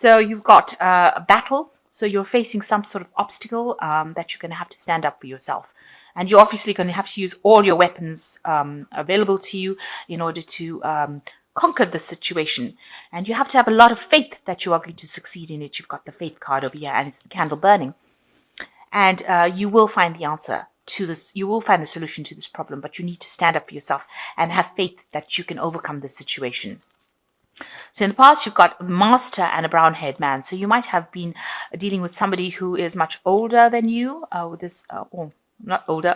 So you've got a battle. So you're facing some sort of obstacle that you're going to have to stand up for yourself. And you're obviously going to have to use all your weapons available to you in order to conquer the situation. And you have to have a lot of faith that you are going to succeed in it. You've got the faith card over here, and it's the candle burning. And you will find the answer to this. You will find the solution to this problem, but you need to stand up for yourself and have faith that you can overcome the situation. So in the past, you've got a master and a brown-haired man. So you might have been dealing with somebody who is much older than you, with this, not older,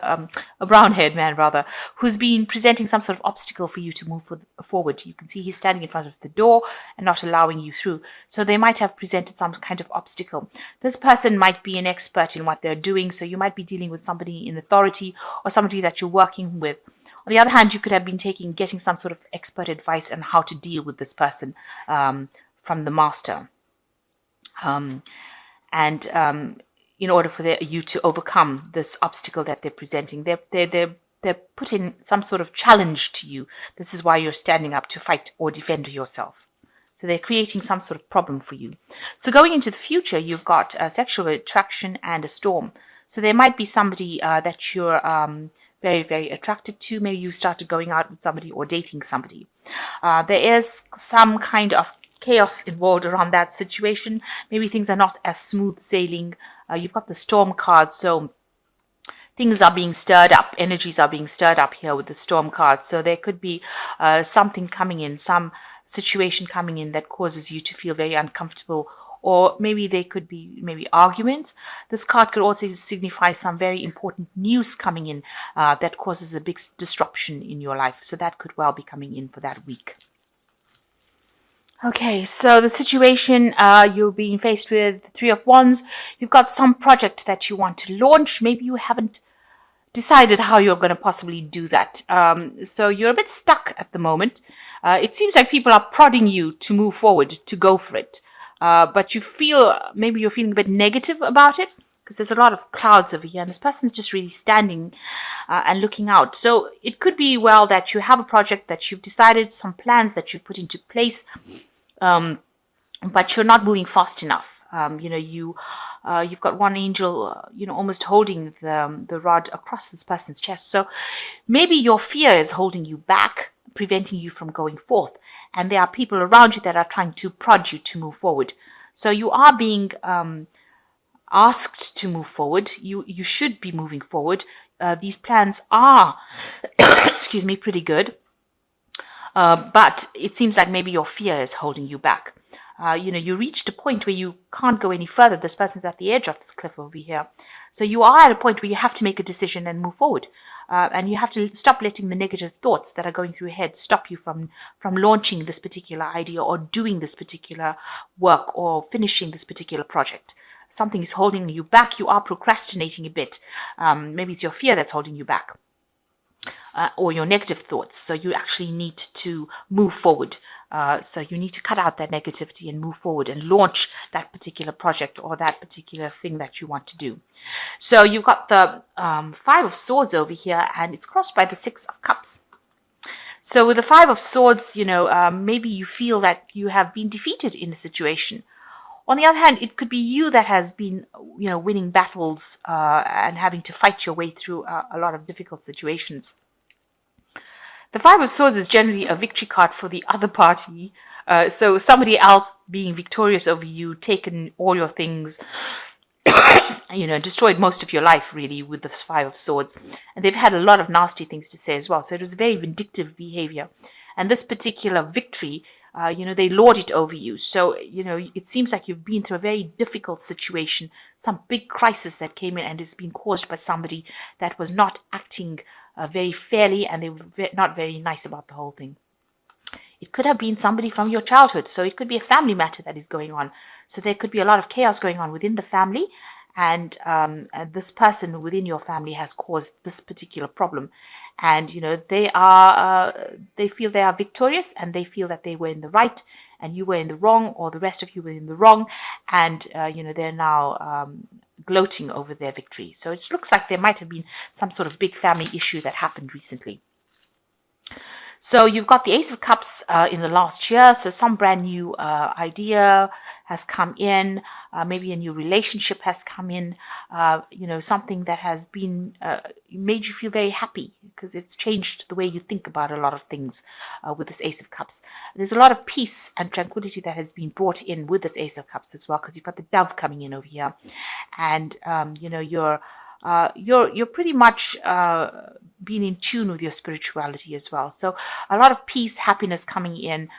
a brown-haired man rather, who's been presenting some sort of obstacle for you to move forward. You can see he's standing in front of the door and not allowing you through. So they might have presented some kind of obstacle. This person might be an expert in what they're doing. So you might be dealing with somebody in authority or somebody that you're working with. On the other hand, you could have been getting some sort of expert advice on how to deal with this person from the master. In order for you to overcome this obstacle that they're presenting, they're putting some sort of challenge to you. This is why you're standing up to fight or defend yourself. So they're creating some sort of problem for you. So going into the future, you've got a sexual attraction and a storm. So there might be somebody that you're very, very attracted to. Maybe you started going out with somebody or dating somebody. There is some kind of chaos involved around that situation. Maybe things are not as smooth sailing. You've got the storm card, so things are being stirred up. Energies are being stirred up here with the storm card. So there could be something coming in, some situation coming in that causes you to feel very uncomfortable. Or maybe they could be arguments. This card could also signify some very important news coming in that causes a big disruption in your life. So that could well be coming in for that week. Okay, so the situation you're being faced with, the Three of Wands, you've got some project that you want to launch. Maybe you haven't decided how you're going to possibly do that. So you're a bit stuck at the moment. It seems like people are prodding you to move forward, to go for it. But maybe you're feeling a bit negative about it because there's a lot of clouds over here and this person's just really standing and looking out. So it could be well that you have a project that you've decided, some plans that you've put into place, but you're not moving fast enough. You've got one angel, almost holding the rod across this person's chest. So maybe your fear is holding you back, preventing you from going forth. And there are people around you that are trying to prod you to move forward. So you are being asked to move forward. You should be moving forward. These plans are, pretty good. But it seems like maybe your fear is holding you back. You reached a point where you can't go any further. This person's at the edge of this cliff over here. So you are at a point where you have to make a decision and move forward. And you have to stop letting the negative thoughts that are going through your head stop you from launching this particular idea or doing this particular work or finishing this particular project. Something is holding you back. You are procrastinating a bit. Maybe it's your fear that's holding you back. Or your negative thoughts. So you actually need to move forward. So you need to cut out that negativity and move forward and launch that particular project or that particular thing that you want to do. So you've got the Five of Swords over here and it's crossed by the Six of Cups. So with the Five of Swords, maybe you feel that you have been defeated in a situation. On the other hand, it could be you that has been, winning battles and having to fight your way through a lot of difficult situations. The Five of Swords is generally a victory card for the other party. So somebody else being victorious over you, taken all your things, destroyed most of your life really with the Five of Swords. And they've had a lot of nasty things to say as well. So it was very vindictive behavior. And this particular victory, they lord it over you. So, it seems like you've been through a very difficult situation, some big crisis that came in and has been caused by somebody that was not acting very fairly and they were not very nice about the whole thing. It could have been somebody from your childhood. So it could be a family matter that is going on. So there could be a lot of chaos going on within the family. And this person within your family has caused this particular problem. And, they feel they are victorious and they feel that they were in the right and you were in the wrong or the rest of you were in the wrong. And, they're now gloating over their victory. So it looks like there might have been some sort of big family issue that happened recently. So you've got the Ace of Cups in the last year. So some brand new idea has come in. Maybe a new relationship has come in. Something that has been made you feel very happy because it's changed the way you think about a lot of things with this Ace of Cups. There's a lot of peace and tranquility that has been brought in with this Ace of Cups as well, because you've got the Dove coming in over here, and you're pretty much being in tune with your spirituality as well. So a lot of peace, happiness coming in.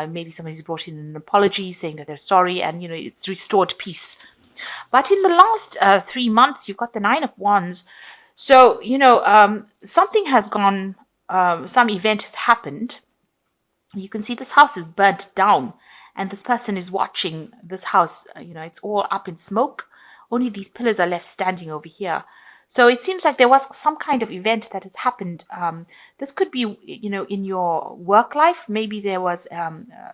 Maybe somebody's brought in an apology saying that they're sorry, and it's restored peace. But in the last 3 months, you've got the Nine of Wands. So something has gone. Some event has happened. You can see this house is burnt down, and this person is watching this house. It's all up in smoke. Only these pillars are left standing over here. So it seems like there was some kind of event that has happened. This could be, in your work life. Maybe there was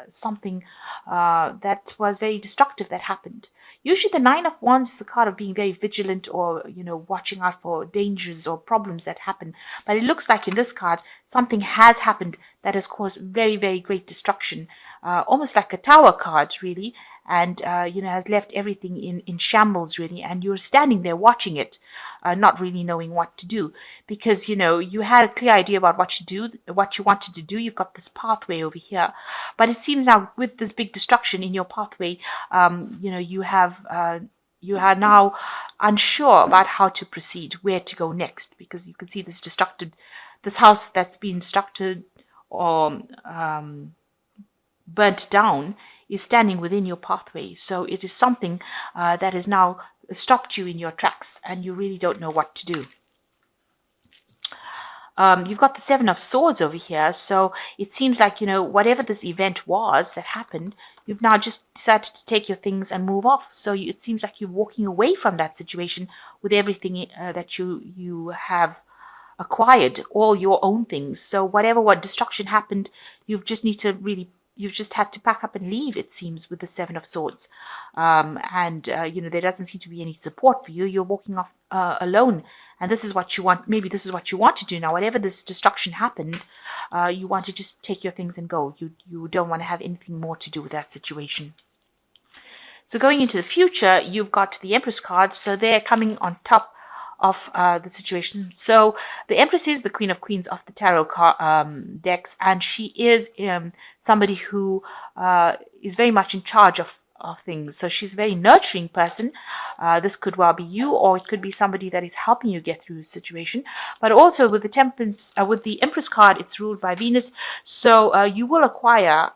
something that was very destructive that happened. Usually the Nine of Wands is the card of being very vigilant, or, watching out for dangers or problems that happen. But it looks like in this card, something has happened that has caused very, very great destruction. Almost like a Tower card, really. And, has left everything in shambles, really. And you're standing there watching it, not really knowing what to do. Because, you had a clear idea about what you wanted to do. You've got this pathway over here. But it seems now with this big destruction in your pathway, you are now unsure about how to proceed, where to go next. Because you can see this house that's been destructed or burnt down is standing within your pathway. So it is something that has now stopped you in your tracks, and you really don't know what to do. You've got the Seven of Swords over here. So it seems like, whatever this event was that happened, you've now just decided to take your things and move off. So it seems like you're walking away from that situation with everything that you have acquired, all your own things. So what destruction happened, you've just had to pack up and leave, it seems, with the Seven of Swords. There doesn't seem to be any support for you. You're walking off alone. And this is what you want. Maybe this is what you want to do now. Whatever this destruction happened, you want to just take your things and go. You don't want to have anything more to do with that situation. So going into the future, you've got the Empress card. So they're coming on top of the situation. So the Empress is the Queen of Queens of the tarot decks, and she is somebody who is very much in charge of things. So she's a very nurturing person. This could well be you, or it could be somebody that is helping you get through a situation. But also with the Temperance, with the Empress card, it's ruled by Venus. So you will acquire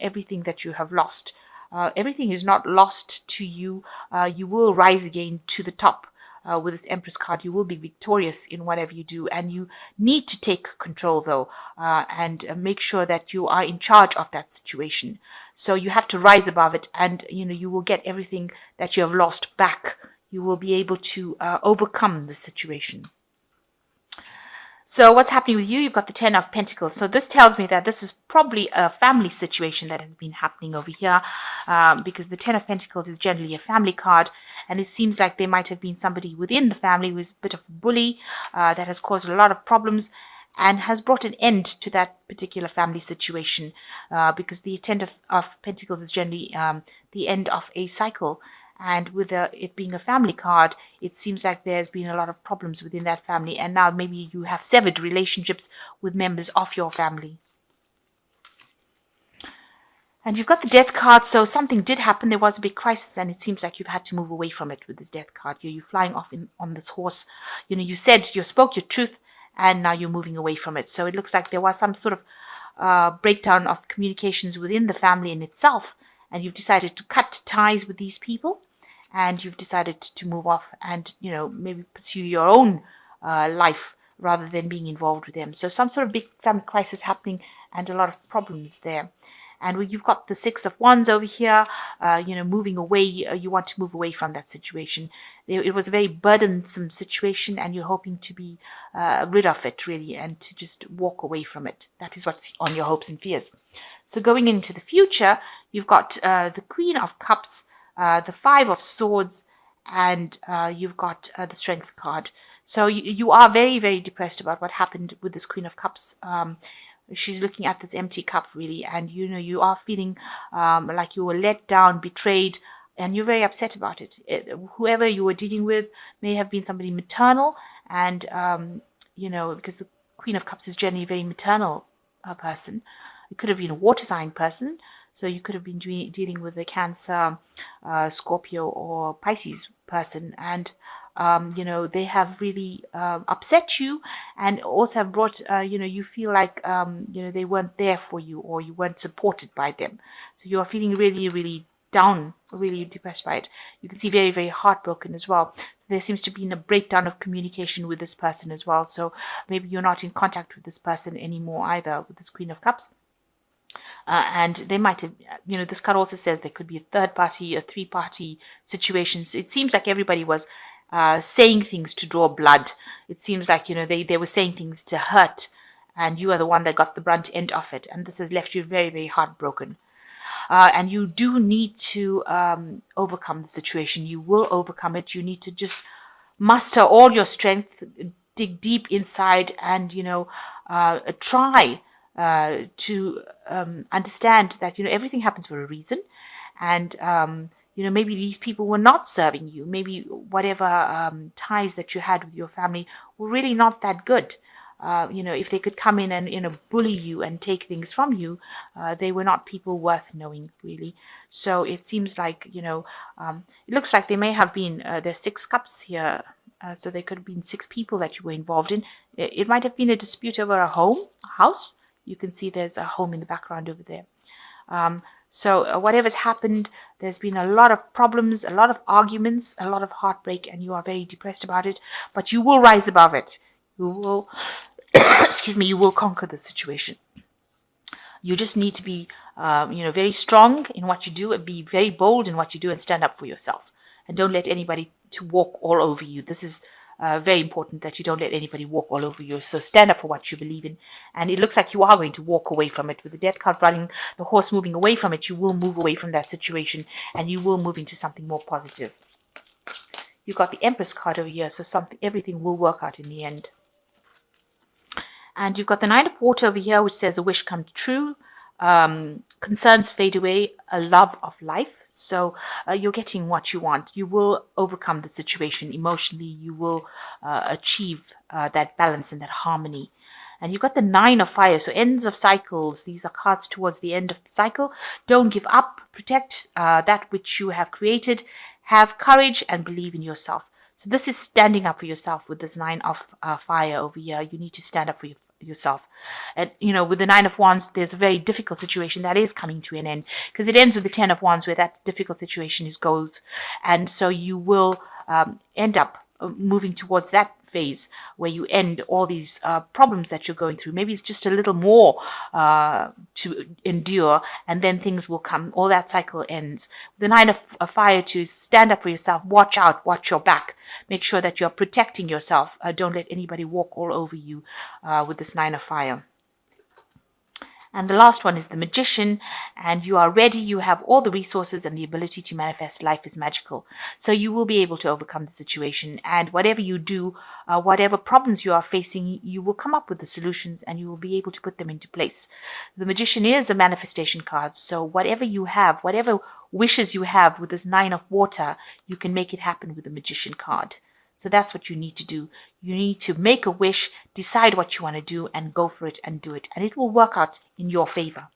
everything that you have lost. Everything is not lost to you. You will rise again to the top. With this Empress card, you will be victorious in whatever you do, and you need to take control, though, and make sure that you are in charge of that situation. So you have to rise above it, and you will get everything that you have lost back. You will be able to overcome the situation. So what's happening with you? You've got the Ten of Pentacles. So this tells me that this is probably a family situation that has been happening over here, because the Ten of Pentacles is generally a family card, and it seems like there might have been somebody within the family who is a bit of a bully that has caused a lot of problems and has brought an end to that particular family situation, because the Ten of Pentacles is generally the end of a cycle. And with it being a family card, it seems like there's been a lot of problems within that family. And now maybe you have severed relationships with members of your family. And you've got the Death card. So something did happen. There was a big crisis, and it seems like you've had to move away from it with this Death card. You're flying off on this horse. You spoke your truth, and now you're moving away from it. So it looks like there was some sort of breakdown of communications within the family in itself. And you've decided to cut ties with these people. And you've decided to move off and, maybe pursue your own life rather than being involved with them. So some sort of big family crisis happening and a lot of problems there. And you've got the Six of Wands over here, moving away. You want to move away from that situation. It was a very burdensome situation, and you're hoping to be rid of it, really, and to just walk away from it. That is what's on your hopes and fears. So going into the future, you've got the Queen of Cups, the Five of Swords, and you've got the Strength card. So you are very, very depressed about what happened with this Queen of Cups. she's looking at this empty cup really, and you are feeling like you were let down, betrayed, and you're very upset about it. Whoever you were dealing with may have been somebody maternal, and because the Queen of Cups is generally a very maternal person. It could have been a water sign person, so you could have been dealing with a Cancer, Scorpio, or Pisces person, and they have really upset you, and also have brought, you feel like, they weren't there for you, or you weren't supported by them. So you are feeling really, really down, really depressed by it. You can see very, very heartbroken as well. There seems to be a breakdown of communication with this person as well. So maybe you're not in contact with this person anymore either, with this Queen of Cups. And they might have, this card also says there could be a third party, a three-party situation. So it seems like everybody was saying things to draw blood. It seems like, they were saying things to hurt, and you are the one that got the brunt end of it. And this has left you very, very heartbroken. And you do need to overcome the situation. You will overcome it. You need to just muster all your strength, dig deep inside, and, try to understand that, everything happens for a reason. And, maybe these people were not serving you. Maybe whatever ties that you had with your family were really not that good. If they could come in and, bully you and take things from you, they were not people worth knowing, really. So it seems like, it looks like they may have been, there's 6 cups here. So there could have been 6 people that you were involved in. It might have been a dispute over a house. You can see there's a home in the background over there. So whatever's happened, there's been a lot of problems, a lot of arguments, a lot of heartbreak, and you are very depressed about it. But you will rise above it. You will, you will conquer the situation. You just need to be, very strong in what you do, and be very bold in what you do, and stand up for yourself. And don't let anybody to walk all over you. This is very important, that you don't let anybody walk all over you. So stand up for what you believe in. And it looks like you are going to walk away from it. With the Death card running, the horse moving away from it, you will move away from that situation, and you will move into something more positive. You've got the Empress card over here, so everything will work out in the end. And you've got the Nine of Water over here, which says a wish come true. Concerns fade away, a love of life. So you're getting what you want. You will overcome the situation emotionally. You will achieve that balance and that harmony. And you've got the Nine of Fire, so ends of cycles. These are cards towards the end of the cycle. Don't give up. Protect that which you have created. Have courage and believe in yourself. So this is standing up for yourself with this Nine of Fire over here. You need to stand up for yourself. And, with the Nine of Wands, there's a very difficult situation that is coming to an end, because it ends with the 10 of Wands, where that difficult situation goes. And so you will end up moving towards that phase where you end all these problems that you're going through. Maybe it's just a little more to endure, and then things will come. All that cycle ends. The Nine of Fire, to stand up for yourself. Watch out. Watch your back. Make sure that you're protecting yourself. Don't let anybody walk all over you with this Nine of Fire. And the last one is the Magician, and you are ready. You have all the resources and the ability to manifest. Life is magical. So you will be able to overcome the situation, and whatever you do, whatever problems you are facing, you will come up with the solutions, and you will be able to put them into place. The Magician is a manifestation card. So whatever you have, whatever wishes you have with this Nine of Water, you can make it happen with the Magician card. So that's what you need to do. You need to make a wish, decide what you want to do, and go for it and do it. And it will work out in your favor.